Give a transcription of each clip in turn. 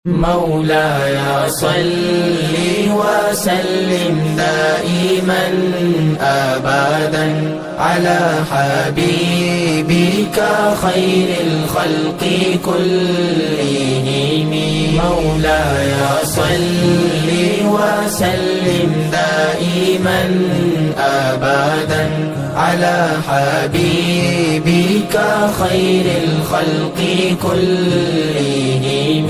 مولاي صل وسلم دائما أبدا على حبيبك خير الخلق كلهم. مولاي صل وسلم دائما أبدا على حبيبك خير الخلق كلهم.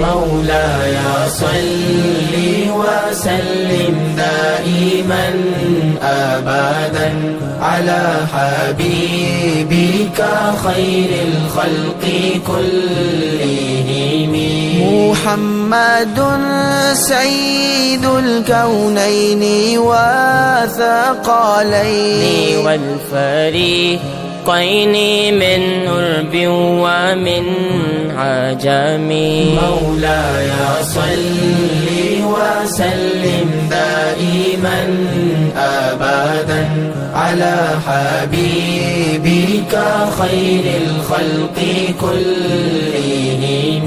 مولاي صل وسلم دائما أبدا على حبيبك خير الخلق كلهم. محمد سيد الكونين والثقلين والفريقين من عرب ومن عجم. مولاي صل وسلم دائما أبدا على حبيبك خير الخلق كلهم.